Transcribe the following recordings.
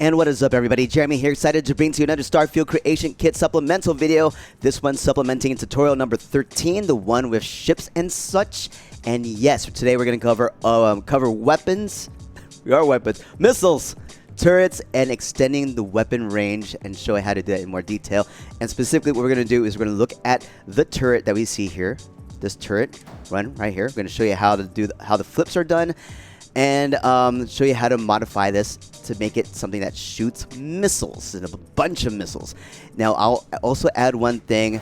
And what is up, everybody? Jeremy here, excited to bring to you another Starfield Creation Kit supplemental video. This one supplementing tutorial number 13, the one with ships and such. And yes, today we're going to cover weapons, missiles, turrets, and extending the weapon range and show you how to do that in more detail. And specifically what we're going to do is we're going to look at the turret that we see here. This turret run right here. We're going to show you how to do how the flips are done, and show you how to modify this to make it something that shoots missiles, and a bunch of missiles. Now, I'll also add one thing.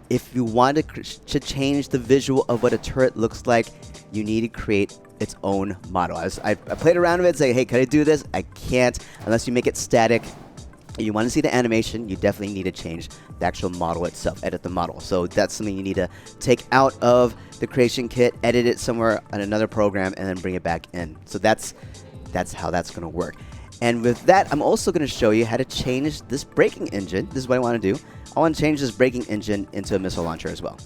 If you want to change the visual of what a turret looks like, you need to create its own model. I played around with it, say, hey, can I do this? I can't unless you make it static. If you want to see the animation, you definitely need to change the actual model itself, edit the model. So that's something you need to take out of the creation kit, edit it somewhere on another program, and then bring it back in. So that's how that's going to work. And with that, I'm also going to show you how to change this braking engine. This is what I want to do. I want to change this braking engine into a missile launcher as well.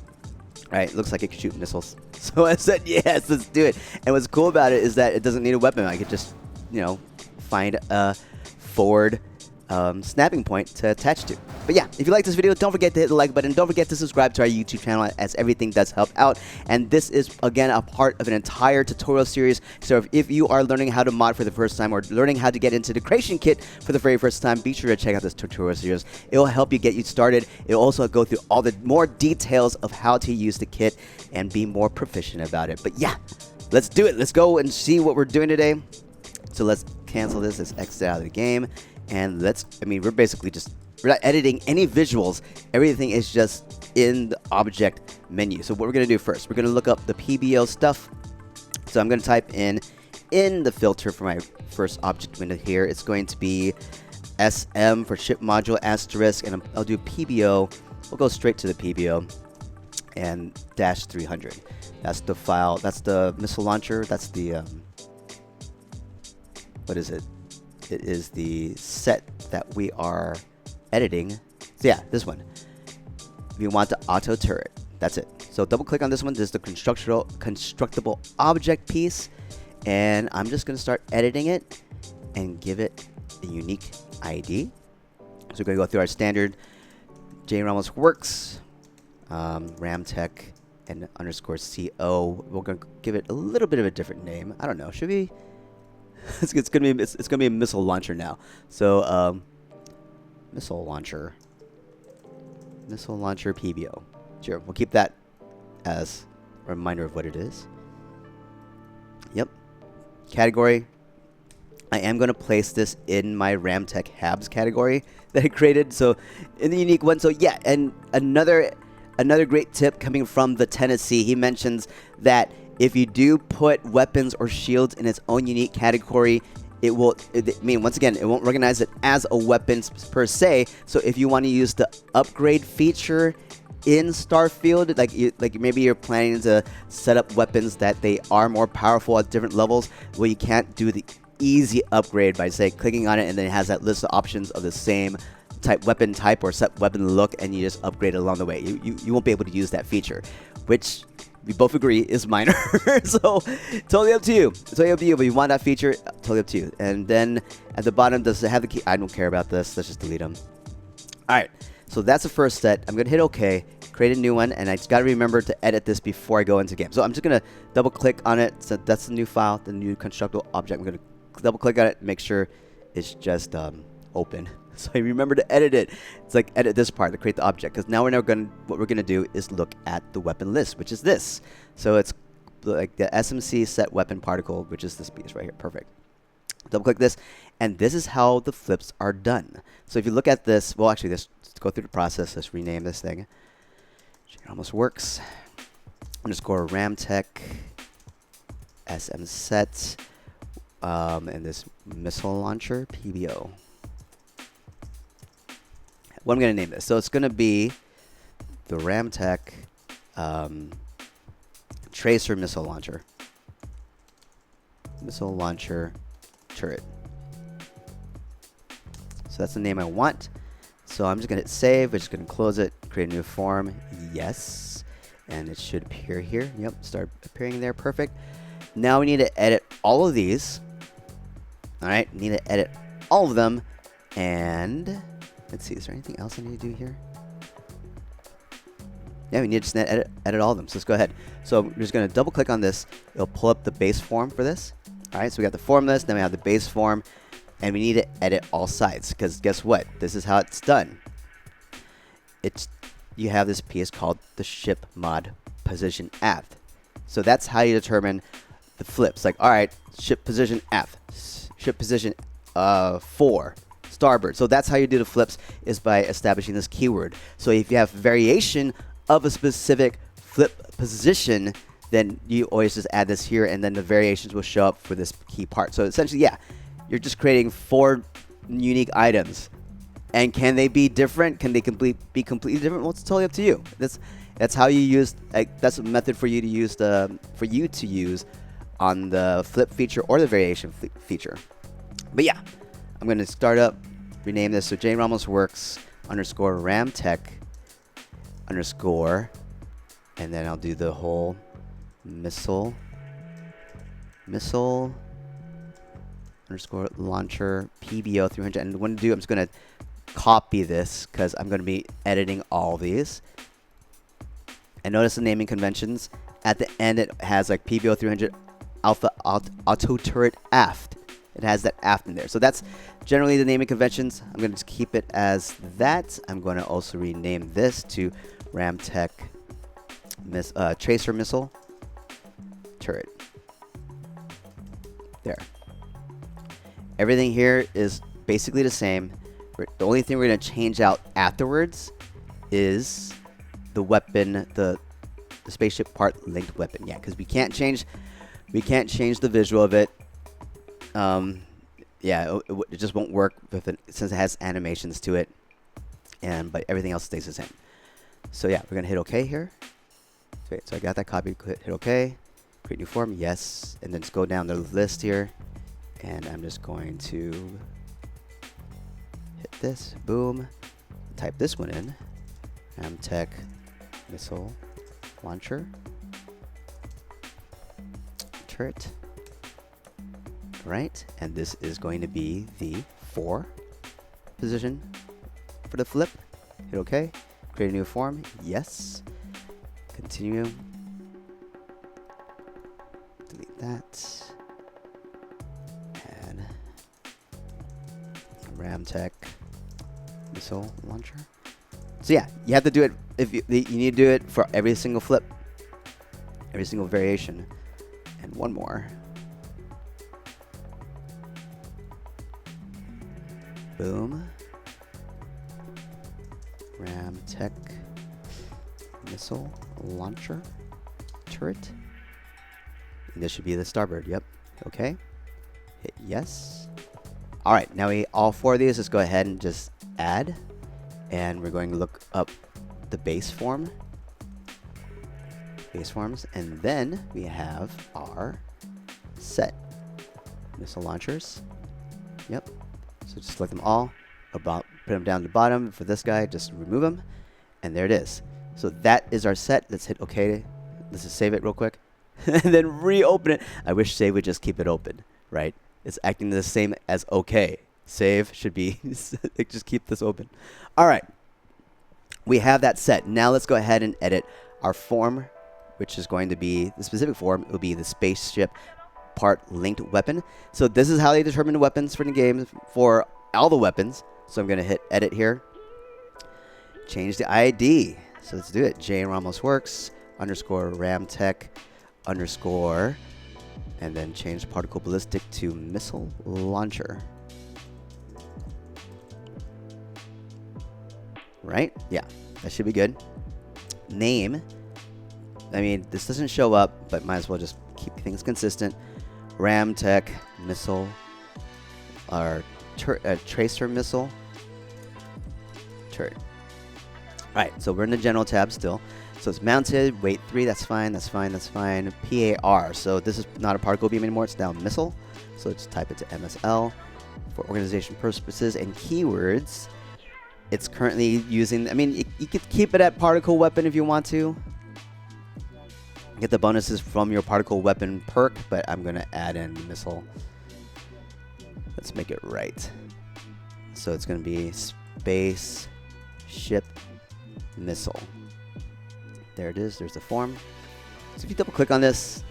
All right, looks like it can shoot missiles. So I said, yes, let's do it. And what's cool about it is that it doesn't need a weapon. I could just, find a forward snapping point to attach to. But yeah, if you like this video, don't forget to hit the like button. Don't forget to subscribe to our YouTube channel, as everything does help out. And this is, again, a part of an entire tutorial series. So if you are learning how to mod for the first time, or learning how to get into the creation kit for the very first time, be sure to check out this tutorial series. It will help you get you started. It will also go through all the more details of how to use the kit and be more proficient about it. But yeah, let's do it. Let's go and see what we're doing today. So let's cancel this. Let's exit out of the game. And we're basically we're not editing any visuals. Everything is just in the object menu. So what we're going to do first, we're going to look up the PBO stuff. So I'm going to type in the filter for my first object window here. It's going to be SM for ship module asterisk, and I'll do PBO. We'll go straight to the PBO and -300. That's the file. That's the missile launcher. That's the what is it? It is the set that we are editing. So yeah, this one. If you want the auto turret, that's it. So double click on this one. This is the constructible object piece. And I'm just going to start editing it and give it a unique ID. So we're going to go through our standard JRamos works, ramtech, and _CO. We're going to give it a little bit of a different name. I don't know. Should we? It's gonna be a missile launcher now. So missile launcher PBO. Sure, we'll keep that as a reminder of what it is. Yep. Category. I am going to place this in my Ramtech Habs category that I created. So in the unique one. So yeah, and another great tip coming from the Tennessee. He mentions that if you do put weapons or shields in its own unique category, once again, it won't recognize it as a weapon per se. So if you want to use the upgrade feature in Starfield, like maybe you're planning to set up weapons that they are more powerful at different levels, well, you can't do the easy upgrade by, say, clicking on it, and then it has that list of options of the same weapon type or set weapon look, and you just upgrade it along the way. You won't be able to use that feature, which we both agree is minor. So totally up to you. Totally up to you. But you want that feature, totally up to you. And then at the bottom, does it have the key? I don't care about this. Let's just delete them. All right. So that's the first set. I'm going to hit OK, create a new one, and I just got to remember to edit this before I go into game. So I'm just going to double click on it. So that's the new file, the new constructible object. I'm going to double click on it, make sure it's just open. So I remember to edit it. It's like edit this part to create the object, because now what we're gonna do is look at the weapon list, which is this. So it's like the SMC set weapon particle, which is this piece right here. Perfect. Double click this, and this is how the flips are done. So if you look at this, well, actually, let's go through the process. Let's rename this thing. It almost works. Underscore Ramtech SM set, and this missile launcher PBO. What I'm going to name this. So it's going to be the Ramtech Tracer Missile Launcher. Missile Launcher Turret. So that's the name I want. So I'm just going to hit save. We're just going to close it, create a new form. Yes. And it should appear here. Yep, start appearing there. Perfect. Now we need to edit all of these. All right, need to edit all of them. And let's see, is there anything else I need to do here? Yeah, we need to just edit all of them. So let's go ahead. So we're just going to double click on this. It'll pull up the base form for this. All right, so we got the form list, then we have the base form, and we need to edit all sides because guess what? This is how it's done. You have this piece called the ship mod position aft. So that's how you determine the flips. Like, all right, ship position aft, ship position 4. Starboard. So that's how you do the flips, is by establishing this keyword. So if you have variation of a specific flip position, then you always just add this here, and then the variations will show up for this key part. So essentially, yeah, you're just creating 4 unique items. And can they be different? Can they be completely different? Well, it's totally up to you. That's how you use. That's a method for you to use on the flip feature or the variation feature. But yeah. I'm going to start up, rename this. So Jane Ramos Works underscore ramtech underscore, and then I'll do the whole missile underscore launcher PBO 300. And what I'm just going to copy this because I'm going to be editing all these. And notice the naming conventions. At the end, it has like PBO 300 Alpha Auto Turret Aft. It has that aft in there. So that's generally the naming conventions. I'm going to just keep it as that. I'm going to also rename this to Ramtech Tracer Missile Turret. There. Everything here is basically the same. The only thing we're going to change out afterwards is the weapon, the spaceship part linked weapon. Yeah, because we can't change the visual of it. Yeah, it just won't work with it since it has animations to it, but everything else stays the same. So yeah, we're gonna hit OK here. So I got that copy. Hit OK, create new form, yes, and then just go down the list here, and I'm just going to hit this, boom, type this one in, Amtech Missile Launcher Turret. Right, and this is going to be the 4 position for the flip. Hit OK, create a new form, yes, continue, delete that, add Ramtech Missile Launcher. So yeah, you have to do it, you need to do it for every single flip, every single variation, and one more. Boom. Ramtech Missile Launcher Turret. And this should be the starboard. Yep. Okay. Hit yes. All right. Now all 4 of these. Let's go ahead and just add, and we're going to look up the base form. Base forms, and then we have our set missile launchers. Yep. So just select them all, put them down to the bottom. For this guy, just remove them, and there it is. So that is our set. Let's hit OK. Let's just save it real quick, and then reopen it. I wish save would just keep it open, right? It's acting the same as OK. Save should be, just keep this open. All right. We have that set. Now let's go ahead and edit our form, which is going to be the specific form. It will be the spaceship part linked weapon. So this is how they determine the weapons for the game for all the weapons. So I'm going to hit edit here. Change the ID. So let's do it. Jane Ramos Works underscore Ramtech underscore, and then change particle ballistic to missile launcher. Right? Yeah, that should be good. Name. I mean, this doesn't show up, but might as well just keep things consistent. Ramtech Missile, or Tracer Missile Turret. Alright, so we're in the general tab still. So it's mounted, weight 3, that's fine, that's fine, that's fine. PAR, so this is not a particle beam anymore, it's now missile. So let's type it to MSL. For organization purposes and keywords, it's currently using, I mean, you could keep it at particle weapon if you want to. Get the bonuses from your particle weapon perk, but I'm going to add in missile. Let's make it right. So it's going to be space ship missile. There it is. There's the form. So if you double click on this,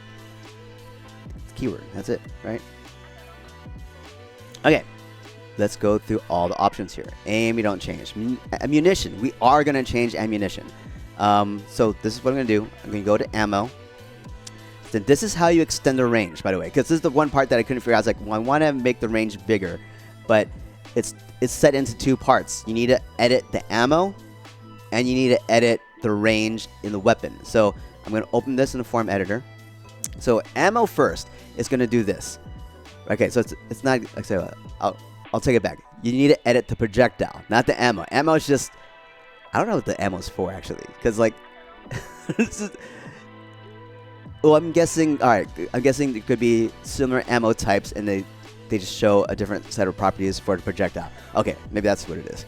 it's keyword. That's it, right? Okay. Let's go through all the options here. Aim, we don't change. Ammunition, we are going to change ammunition. So this is what I'm going to do. I'm going to go to ammo. Then this is how you extend the range, by the way, because this is the one part that I couldn't figure out. I was like, well, I want to make the range bigger, but it's set into two parts. You need to edit the ammo, and you need to edit the range in the weapon. So I'm going to open this in the form editor. So ammo first is going to do this. Okay, so it's not. Like I said, I'll take it back. You need to edit the projectile, not the ammo. Ammo is just, I don't know what the ammo is for actually, because like, well, I'm guessing. All right, I'm guessing it could be similar ammo types, and they just show a different set of properties for the projectile. Okay, maybe that's what it is.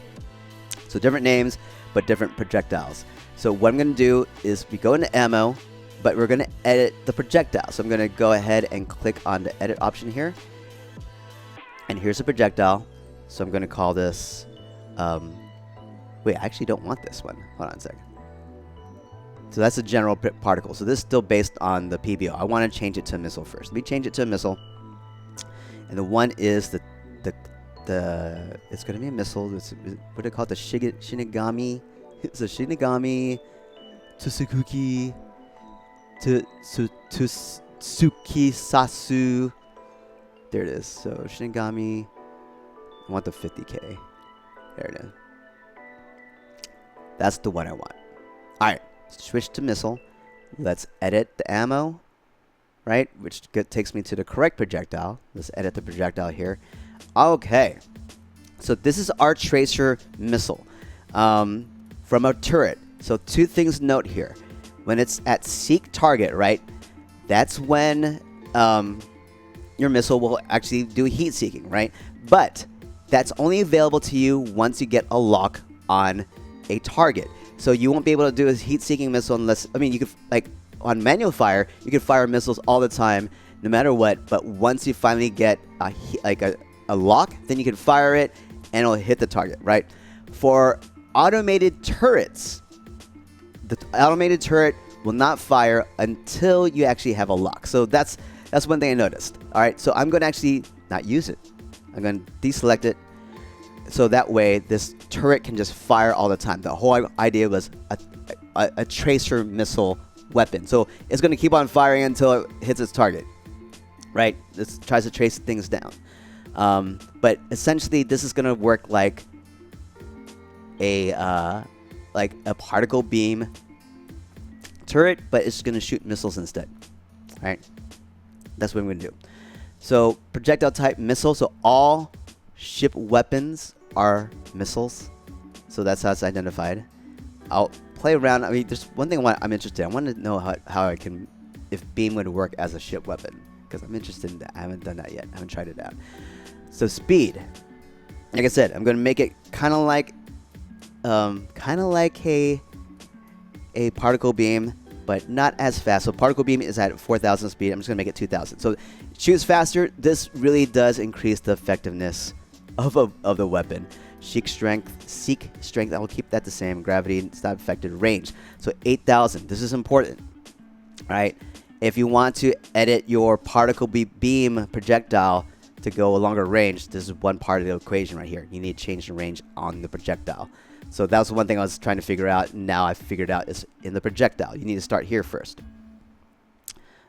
So different names, but different projectiles. So what I'm going to do is we go into ammo, but we're going to edit the projectile. So I'm going to go ahead and click on the edit option here. And here's a projectile. So I'm going to call this, wait, I actually don't want this one. Hold on a second. So that's a general particle. So this is still based on the PBO. I want to change it to a missile first. Let me change it to a missile. And the one is it's going to be a missile. What do they call it? The Shinigami. It's a Shinigami Tsukuki Tsukisasu. There it is. So Shinigami. I want the 50K. There it is. That's the one I want. Alright. Switch to missile. Let's edit the ammo. Right? Which takes me to the correct projectile. Let's edit the projectile here. Okay. So this is our tracer missile. From a turret. So two things to note here. When it's at seek target, right? That's when your missile will actually do heat seeking, right? But that's only available to you once you get a lock on a target. So you won't be able to do a heat seeking missile unless, I mean, you could, like on manual fire, you can fire missiles all the time, no matter what. But once you finally get a lock, then you can fire it and it'll hit the target, right? For automated turrets, the automated turret will not fire until you actually have a lock. So that's one thing I noticed. All right, so I'm going to actually not use it. I'm going to deselect it. So that way, this turret can just fire all the time. The whole idea was a tracer missile weapon. So it's going to keep on firing until it hits its target, right? This tries to trace things down. But essentially, this is going to work like a particle beam turret, but it's going to shoot missiles instead. All right, that's what I'm going to do. So projectile type missile. So all ship weapons are missiles. So that's how it's identified. I'll play around. I mean, there's one thing I'm interested in. I want to know how I can, if beam would work as a ship weapon, because I'm interested in that. I haven't done that yet. I haven't tried it out. So speed. Like I said, I'm going to make it kind of like a particle beam, but not as fast. So particle beam is at 4,000 speed. I'm just going to make it 2,000. So it shoots faster. This really does increase the effectiveness of the weapon. Seek strength. I will keep that the same. Gravity, it's not affected. Range. So 8,000. This is important. All right. If you want to edit your particle beam projectile to go a longer range, this is one part of the equation right here. You need to change the range on the projectile. So that was one thing I was trying to figure out. Now I figured out is in the projectile. You need to start here first.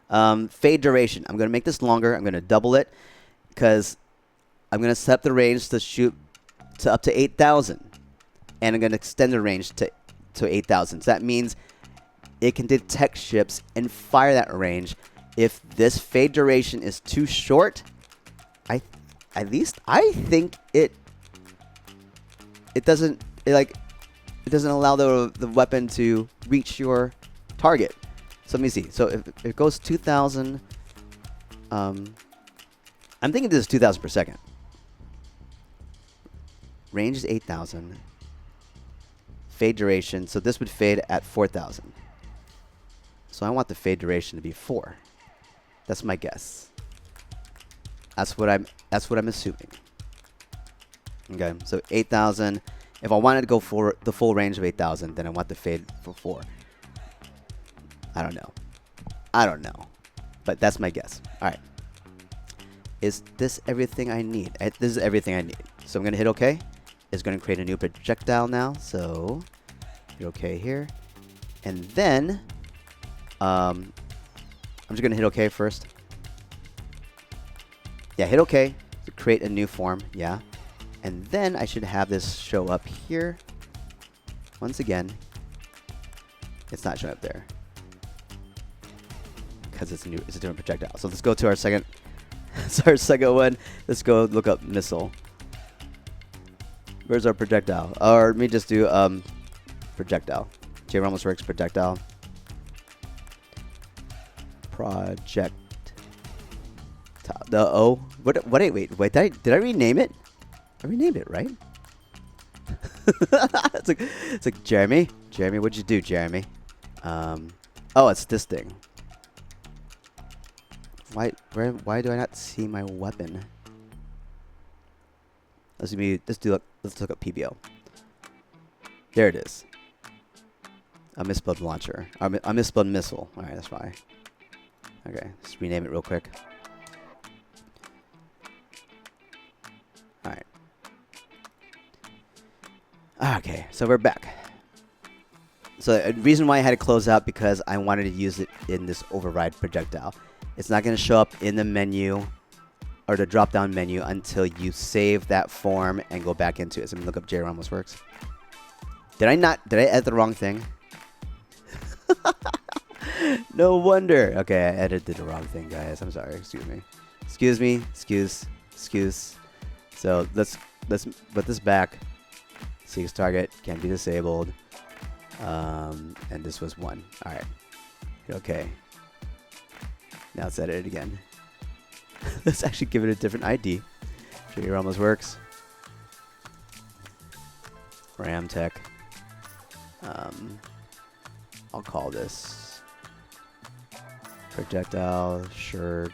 Fade duration. I'm going to make this longer. I'm going to double it because I'm going to set up the range to shoot to up to 8,000. And I'm going to extend the range to 8,000. So that means it can detect ships and fire that range. If this fade duration is too short, I think it doesn't allow the weapon to reach your target. So let me see. So if it goes 2,000, I'm thinking this is 2,000 per second. Range is 8,000. Fade duration. So this would fade at 4,000. So I want the fade duration to be 4. That's my guess. That's what I'm assuming. Okay, so 8,000. If I wanted to go for the full range of 8,000, then I want the fade for 4. I don't know. I don't know. But that's my guess. All right. Is this everything I need? This is everything I need. So I'm going to hit OK. It's going to create a new projectile now. So hit OK here. And then I'm just going to hit OK first. Yeah, hit OK to create a new form. Yeah. And then I should have this show up here. Once again, it's not showing up there because it's a different projectile. So let's go to our second. It's our second one. Let's go look up missile. Where's our projectile? Or let me just do projectile. J-Ramos works projectile. Project. The O. What? Wait. Did I rename it? I renamed it, right? it's like Jeremy. Jeremy, what'd you do, Jeremy? Oh, it's this thing. Why do I not see my weapon? Let's look up PBO. There it is. I misspelled launcher. I misspelled missile. All right, that's fine. Okay, let's rename it real quick. All right. Okay, so we're back. So the reason why I had to close out because I wanted to use it in this override projectile. It's not going to show up in the menu or the drop-down menu until you save that form and go back into it. So let me look up J-Ramos works. Did I edit the wrong thing? No wonder. Okay, I edited the wrong thing, guys. I'm sorry. Excuse me. Excuse. So let's put this back. Seeks target can be disabled. And this was 1. All right. Okay. Now let's edit it again. Let's actually give it a different ID. J-Ramos works. Ramtech. I'll call this projectile shirt.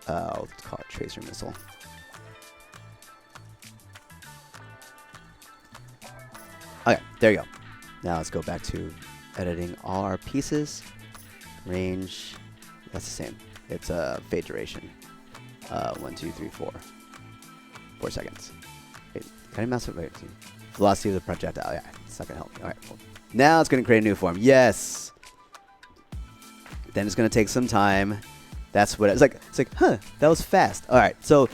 I'll call it tracer missile. Okay, there you go. Now let's go back to editing all our pieces. Range, that's the same. It's a fade duration. 1, 2, 3, 4. 4 seconds. Wait, can I mess with it? Velocity of the projectile. Yeah, it's not gonna help me. All right. Well, now it's gonna create a new form. Yes. Then it's gonna take some time. That's what it's like. It's like, huh? That was fast. All right. So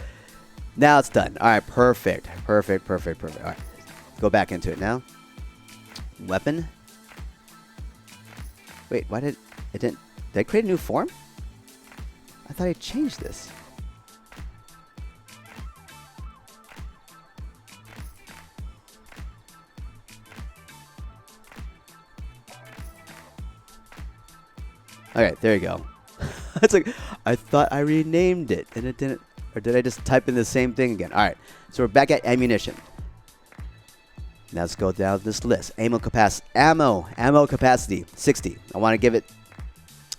now it's done. All right. Perfect. All right. Go back into it now. Weapon. Wait, why did it didn't? Did I create a new form? I thought I changed this. Okay, there you go. It's like I thought I renamed it and it didn't, or did I just type in the same thing again? All right, so we're back at ammunition. Now let's go down this list. Ammo capacity 60. I want to give it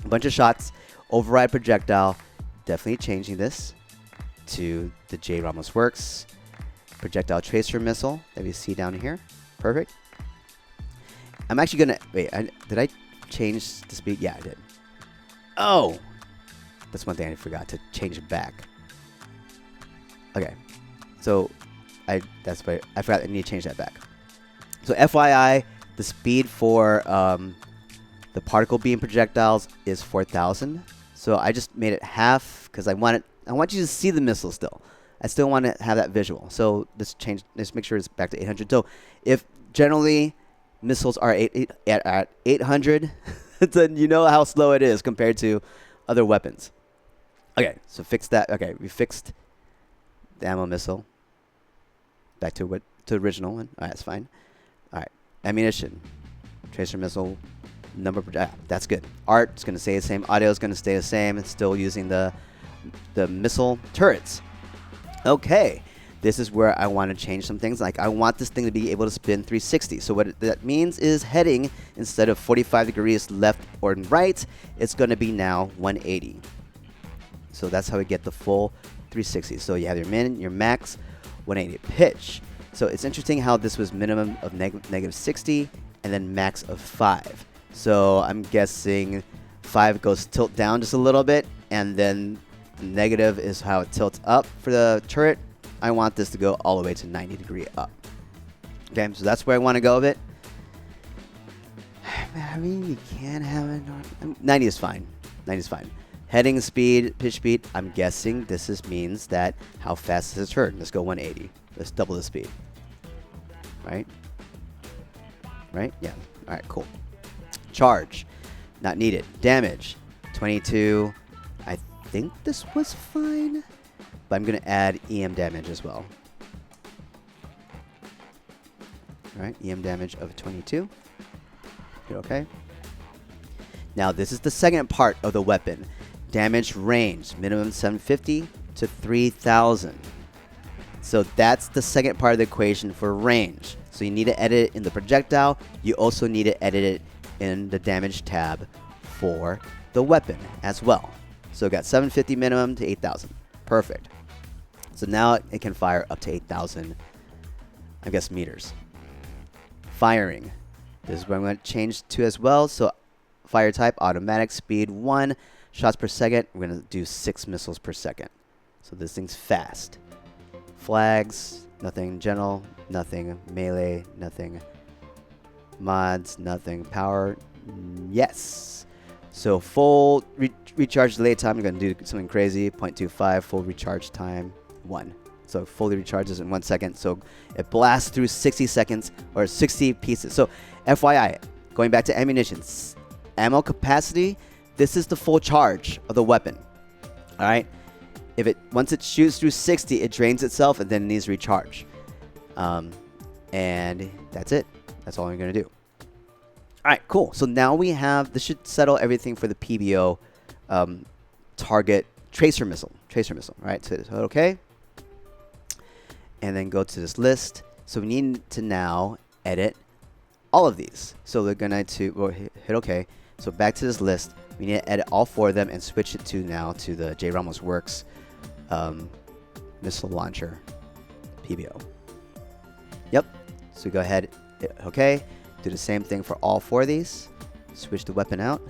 a bunch of shots. Override projectile. Definitely changing this to the J-Ramos works. Projectile tracer missile that we see down here. Perfect. I'm actually gonna wait. Did I change the speed? Yeah, I did. Oh, that's one thing I forgot to change it back. Okay, so I forgot I need to change that back. So FYI, the speed for the particle beam projectiles is 4,000. So I just made it half because I want you to see the missile still. I still want to have that visual. So let's make sure it's back to 800. So if generally missiles are at 800, then you know how slow it is compared to other weapons. Okay, so fix that. Okay, we fixed the ammo missile. Back to the original one. All right, that's fine. All right, ammunition, tracer missile, number. That's good. Art is going to stay the same. Audio is going to stay the same. It's still using the missile turrets. Okay, this is where I want to change some things. Like I want this thing to be able to spin 360. So what that means is heading, instead of 45 degrees left or right, it's going to be now 180. So that's how we get the full 360. So you have your min, your max, 180. Pitch. So it's interesting how this was minimum of negative 60 and then max of 5. So I'm guessing 5 goes tilt down just a little bit, and then the negative is how it tilts up for the turret. I want this to go all the way to 90 degree up. Okay, so that's where I want to go with it. I mean, you can have it on 90 is fine. 90 is fine. Heading speed, pitch speed. I'm guessing this means that how fast is the turret. Let's go 180. Let's double the speed. Right? Right? Yeah. All right, cool. Charge. Not needed. Damage. 22. I think this was fine. But I'm going to add EM damage as well. All right, EM damage of 22. Okay. Now, this is the second part of the weapon. Damage range. Minimum 750 to 3,000. So that's the second part of the equation for range. So you need to edit it in the projectile. You also need to edit it in the damage tab for the weapon as well. So it got 750 minimum to 8,000. Perfect. So now it can fire up to 8,000, I guess, meters. Firing. This is what I'm going to change to as well. So fire type, automatic, speed 1, shots per second. We're going to do 6 missiles per second. So this thing's fast. Flags, nothing general, nothing melee, nothing mods, nothing power. Yes. So full recharge delay time, I'm going to do something crazy. 0.25, full recharge time, 1. So fully recharges in 1 second. So it blasts through 60 seconds or 60 pieces. So FYI, going back to ammunition, ammo capacity, this is the full charge of the weapon. All right. Once it shoots through 60, it drains itself and then it needs to recharge. And that's it. That's all I'm going to do. All right, cool. So now we have, this should settle everything for the PBO target tracer missile. All right, so okay. And then go to this list. So we need to now edit all of these. So we're going to hit OK. So back to this list. We need to edit all 4 of them and switch it to now to the J. Ramos Works missile launcher PBO. Yep. So go ahead, hit OK. Do the same thing for all 4 of these. Switch the weapon out.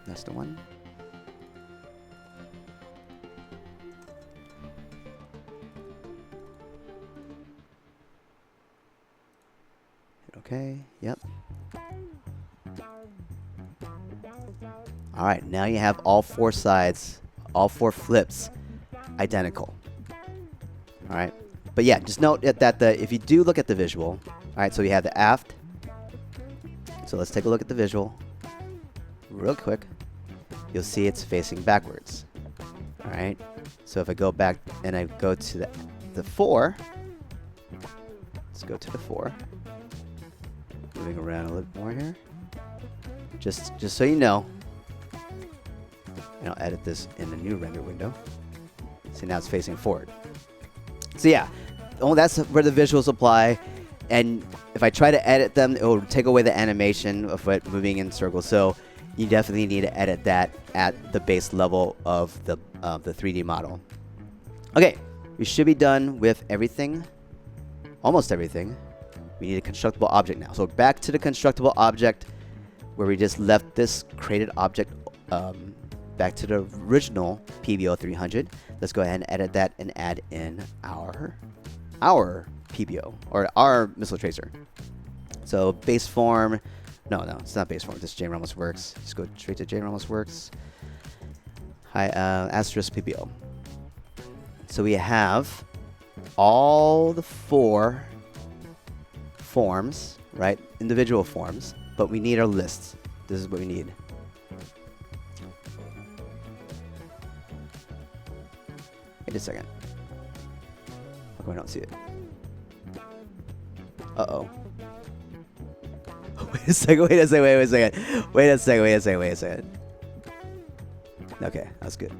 That's the one. Hit OK. Yep. All right, now you have all 4 sides, all 4 flips identical. All right, but yeah, just note that if you do look at the visual, all right, so you have the aft. So let's take a look at the visual real quick. You'll see it's facing backwards. All right, so if I go back and I go to the 4, let's go to the 4. Moving around a little more here. Just so you know. And I'll edit this in the new render window. See, now it's facing forward. So yeah, that's where the visuals apply. And if I try to edit them, it will take away the animation of it moving in circles. So you definitely need to edit that at the base level of the 3D model. Okay, we should be done with everything. Almost everything. We need a constructible object now. So back to the constructible object where we just left this created object back to the original PBO 300. Let's go ahead and edit that and add in our PBO or our missile tracer. So base form, no, it's not base form. This is J. Ramos Works. Just go straight to J. Ramos Works. Hi, asterisk PBO. So we have all the 4 forms, right? Individual forms, but we need our lists. This is what we need. Wait a second. How come I don't see it? Uh-oh. Wait a second. Wait a second. Okay, that's good.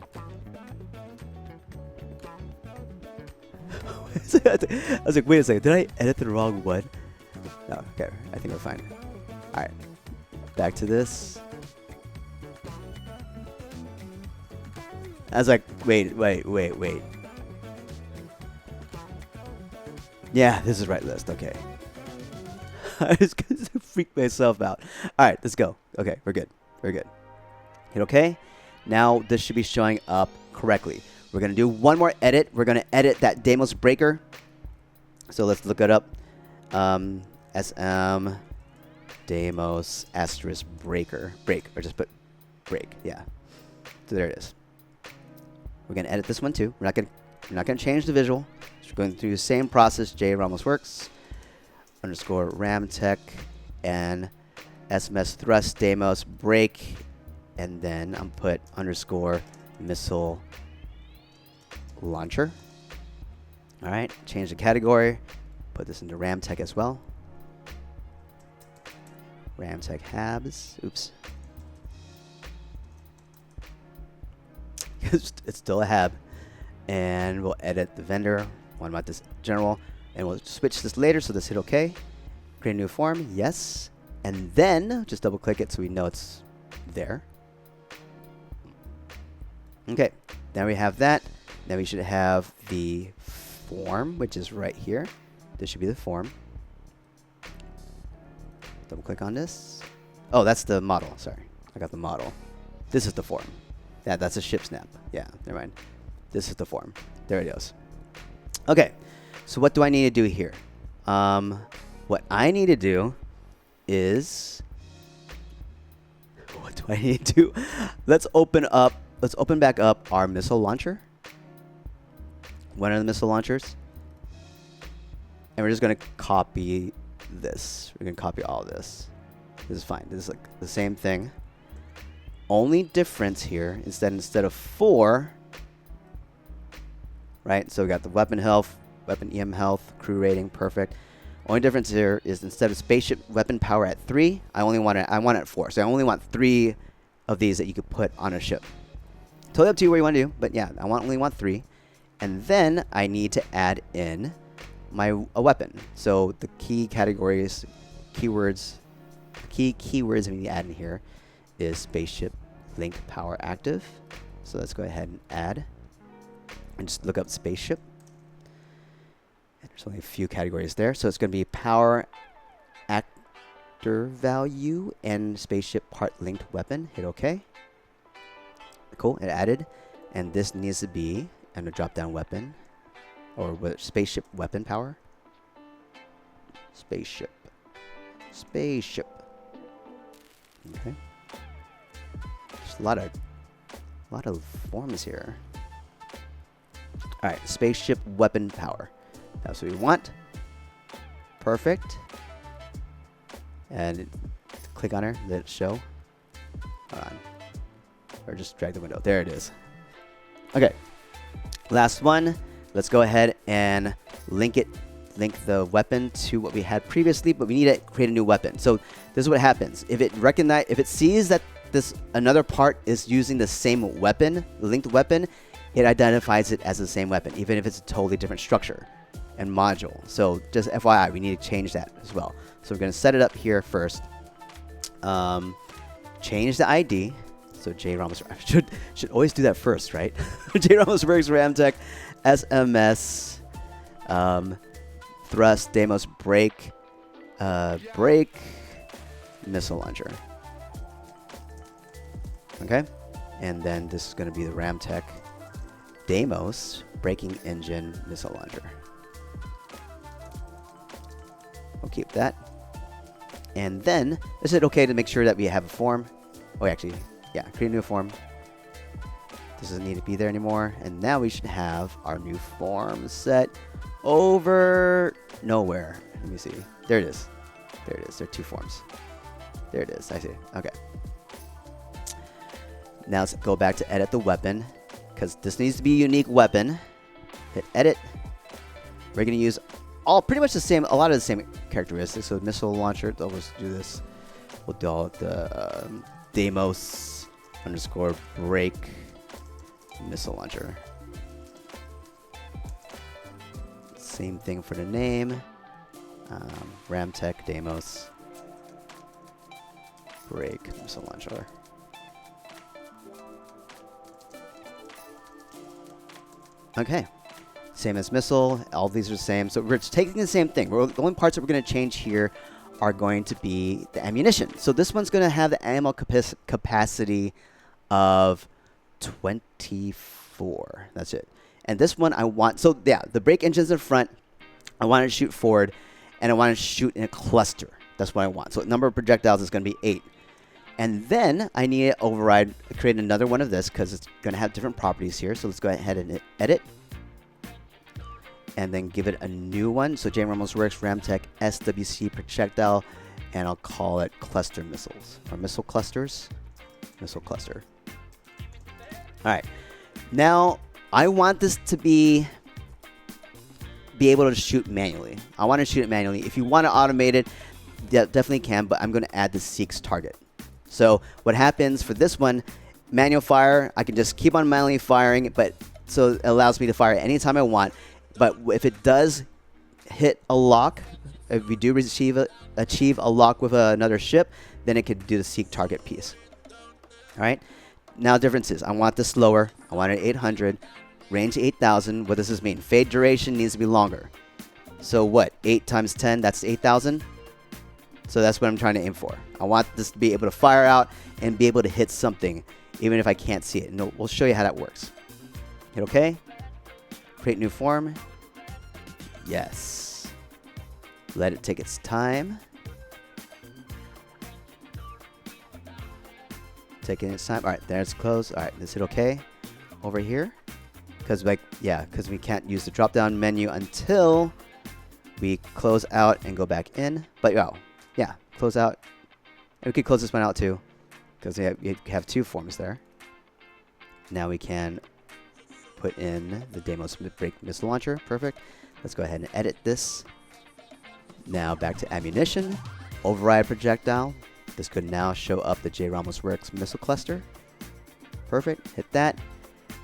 I was like, wait a second. Did I edit the wrong one? No, okay. I think we're fine. All right. Back to this. I was like, wait. Yeah, this is right list. Okay. I was going to freak myself out. All right, let's go. Okay, we're good. We're good. Hit OK. Now this should be showing up correctly. We're going to do one more edit. We're going to edit that Deimos breaker. So let's look it up. SM Deimos asterisk breaker. Break. Or just put break. Yeah. So there it is. We're going to edit this one too. We're not going to change the visual. Just going through the same process. J Ramos works. Underscore ramtech and SMS thrust Deimos break. And then I'm put underscore missile launcher. All right. Change the category. Put this into ramtech as well. Ramtech habs. Oops. It's still a hab. And we'll edit the vendor. What about this general? And we'll switch this later. So let's hit OK. Create a new form. Yes. And then just double click it so we know it's there. Okay. Now we have that. Then we should have the form, which is right here. This should be the form. Double click on this. Oh, that's the model. Sorry. I got the model. This is the form. Yeah, that's a ship snap. Yeah, never mind. This is the form. There it goes. Okay. So what do I need to do here? What I need to do is... What do I need to do? Let's open back up our missile launcher. One of the missile launchers. And we're just going to copy this. We're going to copy all of this. This is fine. This is like the same thing. Only difference here is that instead of 4, right? So we got the weapon health, weapon EM health, crew rating, perfect. Only difference here is instead of spaceship weapon power at 3, I want it at 4. So I only want 3 of these that you could put on a ship. Totally up to you what you want to do, but yeah, I only want 3. And then I need to add in a weapon. So the key categories, keywords I need to add in here is spaceship link power active. So let's go ahead and add and just look up spaceship. And there's only a few categories there. So it's going to be power actor value and spaceship part linked weapon. Hit OK. Cool, it added. And this needs to be and a drop down weapon or what, spaceship weapon power. Spaceship. Okay. There's a lot of forms here. All right, spaceship weapon power. That's what we want. Perfect. And click on her, let it show. Hold on. Or just drag the window. There it is. Okay. Last one. Let's go ahead and link the weapon to what we had previously, but we need to create a new weapon. So this is what happens. If it sees that another part is using the same weapon, linked weapon, it identifies it as the same weapon, even if it's a totally different structure and module. So just FYI, we need to change that as well. So we're going to set it up here first. Change the ID. So J Ramos should always do that first, right? J Ramos Works Ramtech SMS thrust Deimos break missile launcher. Okay, and then this is going to be the Ramtech Deimos braking engine missile launcher. We'll keep that. And then, is it okay to make sure that we have a form? Oh, actually, yeah, create a new form. This doesn't need to be there anymore. And now we should have our new form set over nowhere. Let me see. There it is. There it is. There are 2 forms. There it is. I see. Okay. Now let's go back to edit the weapon, because this needs to be a unique weapon. Hit edit. We're going to use pretty much the same, a lot of the same characteristics. So missile launcher, let's do this. We'll do all the Deimos underscore break missile launcher. Same thing for the name. Ramtech Deimos break missile launcher. Okay, Same as missile. All these are the same. So we're just taking the same thing. The only parts that we're going to change here are going to be the ammunition. So this one's going to have the ammo capacity of 24. That's it. And this one I want, so yeah, the brake engine's in front. I want to shoot forward, and I want to shoot in a cluster. That's what I want. So the number of projectiles is going to be 8. And then I need to override, create another one of this because it's going to have different properties here. So let's go ahead and edit. And then give it a new one. So J Ramos Works, Ramtech, SWC projectile, and I'll call it cluster missiles. Or missile clusters. Missile cluster. Alright. Now, I want this to be able to shoot manually. I want to shoot it manually. If you want to automate it, yeah, definitely can, but I'm going to add the seeks target. So what happens for this one, manual fire, I can just keep on manually firing, but so it allows me to fire anytime I want. But if it does hit a lock, if we do achieve a lock with another ship, then it could do the seek target piece. All right. Now differences. I want this slower. I want it 800. Range 8,000. What does this mean? Fade duration needs to be longer. So what? 8 times 10, that's 8,000. So that's what I'm trying to aim for. I want this to be able to fire out and be able to hit something, even if I can't see it. And we'll show you how that works. Hit OK. Create new form. Yes. Let it take its time. Taking its time. All right, there it's closed. All right, let's hit OK over here. Because we can't use the drop-down menu until we close out and go back in. But yeah, close out. And we could close this one out too, because you have 2 forms there. Now we can put in the Deimos brake missile launcher. Perfect. Let's go ahead and edit this. Now back to ammunition. Override projectile. This could now show up the J Ramos Works missile cluster. Perfect. Hit that.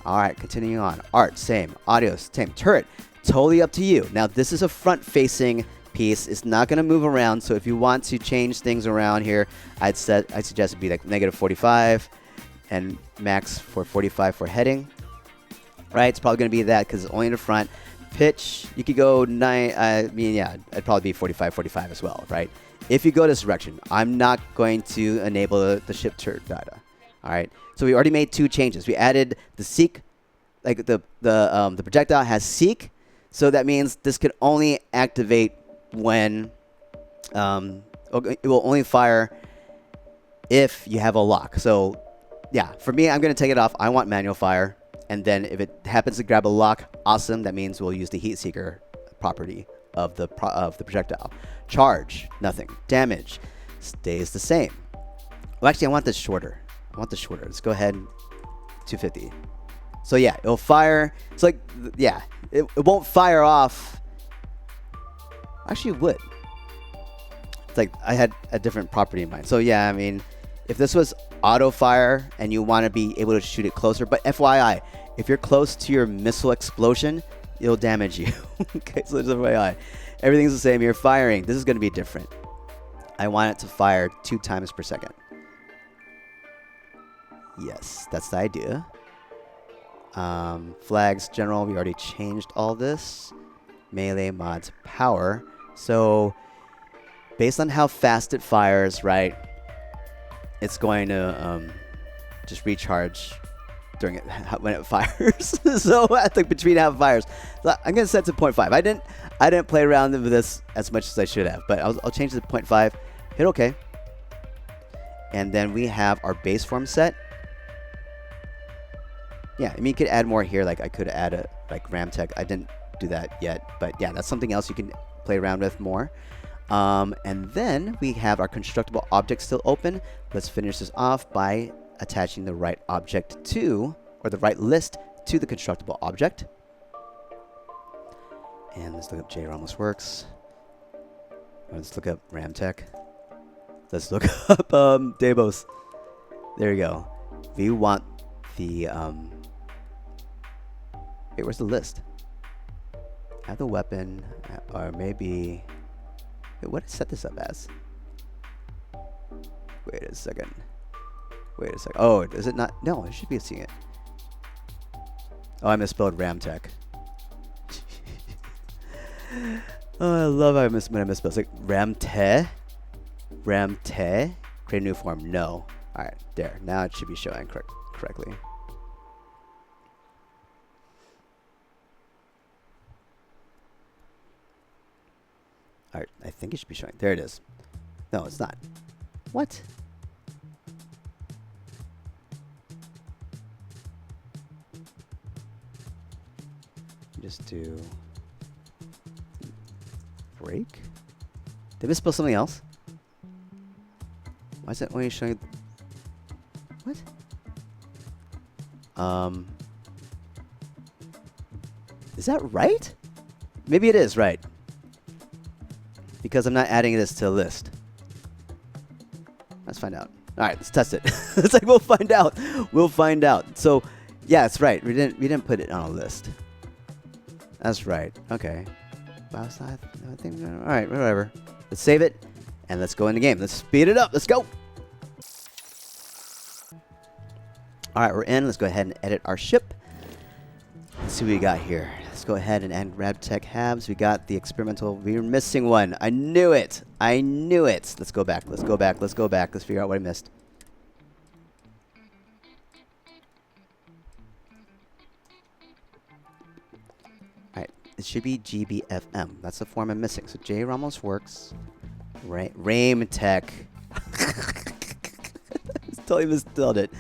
All right, continuing on. Art, same. Audio, same. Turret, totally up to you. Now this is a front-facing piece. It's not going to move around. So if you want to change things around here, I'd suggest it be like -45 and max for 45 for heading. Right, it's probably going to be that because it's only in the front. Pitch, you could go 9. I mean, yeah, it'd probably be 45 as well, right? If you go this direction, I'm not going to enable the ship turret data. All right, so we already made 2 changes. We added the seek, like the projectile has seek, so that means this can only activate when it will only fire if you have a lock. So yeah, for me, I'm going to take it off. I want manual fire. And then if it happens to grab a lock, awesome. That means we'll use the heat seeker property of the projectile. Charge, nothing. Damage stays the same. Well, actually, I want this shorter. Let's go ahead, 250. So yeah, it'll fire. It's like, yeah, it won't fire off. Actually, it would. It's like I had a different property in mind. So yeah, I mean, if this was auto fire and you want to be able to shoot it closer, but FYI, if you're close to your missile explosion, it'll damage you. Okay, so just FYI. Everything's the same here. Firing, this is going to be different. I want it to fire 2 times per second. Yes, that's the idea. Flags, general, we already changed all this. Melee mods, power. So, based on how fast it fires, right, it's going to just recharge during when it fires. So I think between half fires, so I'm gonna set to 0.5. I didn't play around with this as much as I should have, but I'll change it to 0.5. Hit OK, and then we have our base form set. Yeah, I mean you could add more here. Like I could add a Ramtech. I didn't do that yet, but yeah, that's something else you can play around with more. And then we have our constructible object still open. Let's finish this off by attaching the right object to, or the right list to the constructible object. And let's look up J Ramos Works. Let's look up Ramtech. Let's look up Deimos. There you go. We want the wait, where's the list? Have the weapon, or maybe. Wait, what did I set this up as? Wait a second. Oh, is it not? No, I should be seeing it. Oh, I misspelled Ramtech. Oh, I love how when I misspell. It's like Ramte. Create a new form. No. All right, there. Now it should be showing correctly. All right, I think it should be showing. There it is. No, it's not. What? Just do break. Did I misspell something else? Why is it only showing? What? Is that right? Maybe it is right. Because I'm not adding this to a list. Let's find out. All right, let's test it. It's like we'll find out. We'll find out. So, yeah, it's right. We didn't put it on a list. That's right. Okay. I think. All right, whatever. Let's save it and let's go in the game. Let's speed it up. Let's go. All right, we're in. Let's go ahead and edit our ship. Let's see what we got here. Let's go ahead and add RadTech Habs. We got the experimental. We were missing one. I knew it. I knew it. Let's go back. Let's go back. Let's go back. Let's figure out what I missed. All right. It should be GBFM. That's the form I'm missing. So J almost works. RameTech. Totally misspelled it.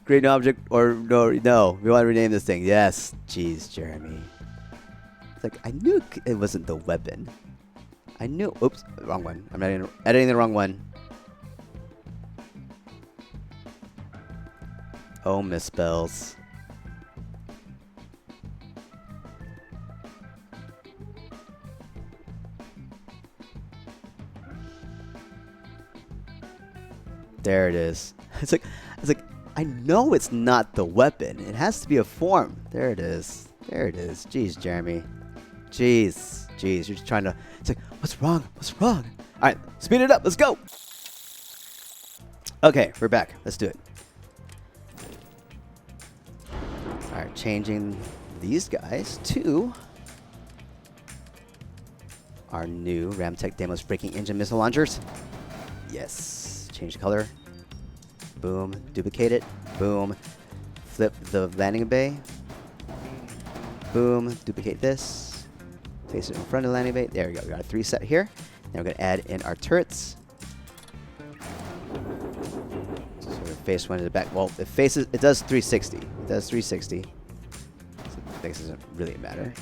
Create an object or no. We want to rename this thing. Yes. Jeez, Jeremy. It's like I knew it wasn't the weapon. I knew. Oops, wrong one. I'm editing the wrong one. Oh, misspells. There it is. It's like I know it's not the weapon. It has to be a form. There it is. There it is. Jeez, Jeremy. Jeez. You're just trying to. It's like, what's wrong? What's wrong? All right, speed it up. Let's go. Okay, we're back. Let's do it. All right, changing these guys to our new Ramtech Demos Breaking Engine Missile Launchers. Yes. Change the color. Boom. Duplicate it. Boom. Flip the landing bay. Boom. Duplicate this. Place it in front of the landing bay. There we go. We got a 3 set here. Now we're going to add in our turrets. So we face one to the back. Well, it faces. It does 360. It does 360. So the face doesn't really matter.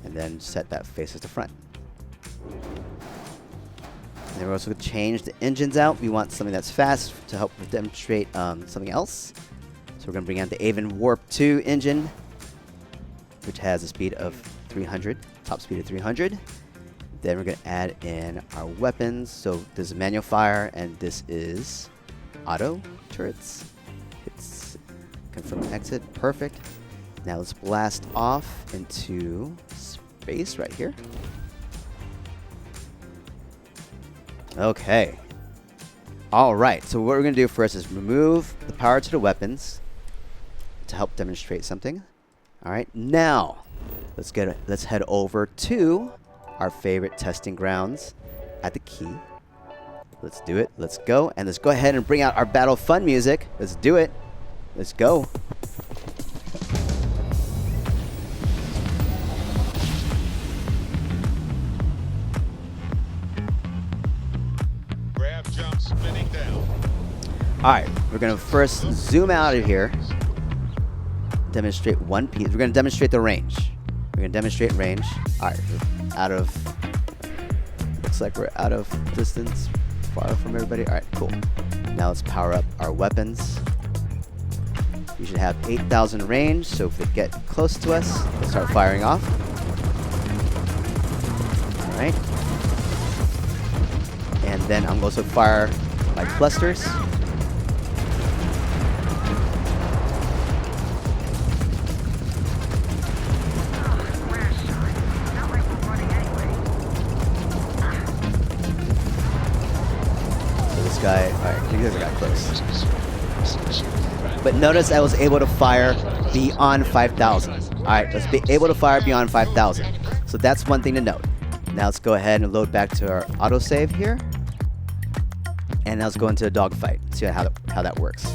And then set that faces the front. And then we're also going to change the engines out. We want something that's fast to help demonstrate something else. So we're going to bring out the Avon Warp 2 engine, which has a speed of 300, top speed of 300. Then we're going to add in our weapons. So this is manual fire, and this is auto turrets. It's confirm exit. Perfect. Now let's blast off into space right here. Okay. All right. So what we're going to do first is remove the power to the weapons to help demonstrate something. All right. Now, let's head over to our favorite testing grounds at the key. Let's do it. Let's go. And let's go ahead and bring out our Battle Fun music. Let's do it. Let's go. Alright, we're going to first zoom out of here, demonstrate one piece. We're going to demonstrate the range. We're going to demonstrate range. Alright, looks like we're out of distance, far from everybody. Alright, cool. Now let's power up our weapons. We should have 8,000 range, so if they get close to us, we'll start firing off. Alright. And then I'm going to fire my clusters. Guy. Alright, you guys got close. But notice I was able to fire beyond 5,000. Alright, let's be able to fire beyond 5,000. So that's one thing to note. Now let's go ahead and load back to our autosave here. And now let's go into a dogfight. See how that works.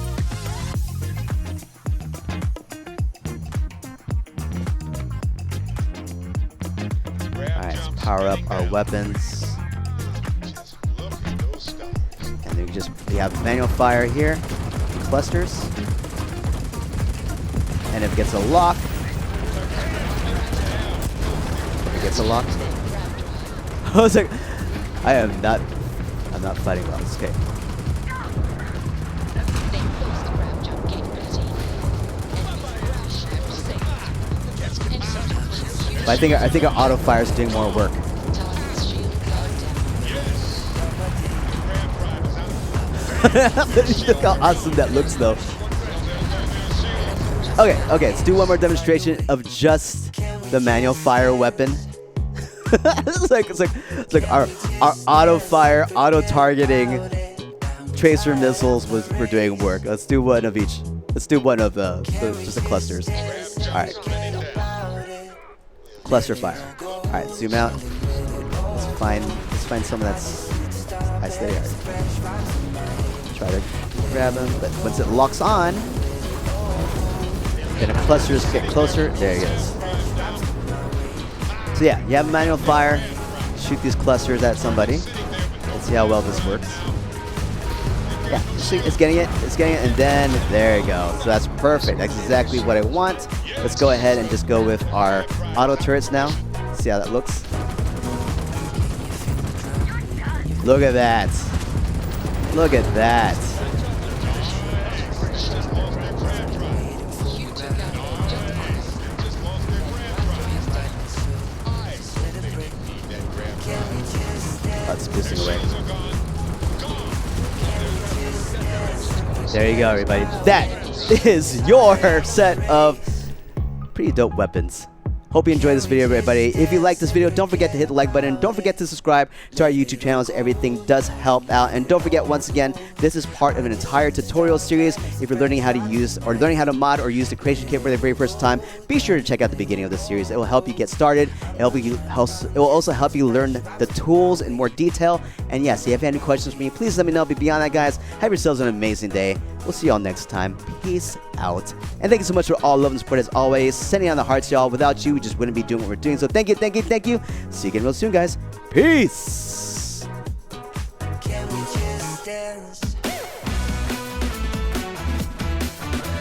Alright, let's power up our weapons. And then we have manual fire here. Clusters. And if it gets a lock. I was like, I'm not fighting well. It's okay. But I think our auto fire is doing more work. Look how awesome that looks, though. Okay, let's do one more demonstration of just the manual fire weapon. it's like our auto fire, auto targeting tracer missiles were doing work. Let's do one of each. Let's do one of just the clusters. All right. Cluster fire. All right, zoom out. Let's find someone that's nice. There you are. Try to grab him, but once it locks on, then the clusters get closer. There he is. So yeah, you have manual fire. Shoot these clusters at somebody. Let's see how well this works. Yeah, see, it's getting it, and then there you go. So that's perfect. That's exactly what I want. Let's go ahead and just go with our auto turrets now. See how that looks. Look at that. Look at that. That's boosting away. There you go, everybody. That is your set of pretty dope weapons. Hope you enjoyed this video, everybody. If you like this video, don't forget to hit the like button. Don't forget to subscribe to our YouTube channels. Everything does help out. And don't forget, once again, this is part of an entire tutorial series. If you're learning how to use or learning how to mod or use the creation kit for the very first time, be sure to check out the beginning of the series. It will help you get started. It will also help you learn the tools in more detail. And yes, if you have any questions for me, please let me know. But beyond that, guys, have yourselves an amazing day. We'll see y'all next time. Peace out. And thank you so much for all love and support as always. Sending on the hearts, y'all. Without you, we just wouldn't be doing what we're doing. So thank you. See you again real soon, guys. Peace.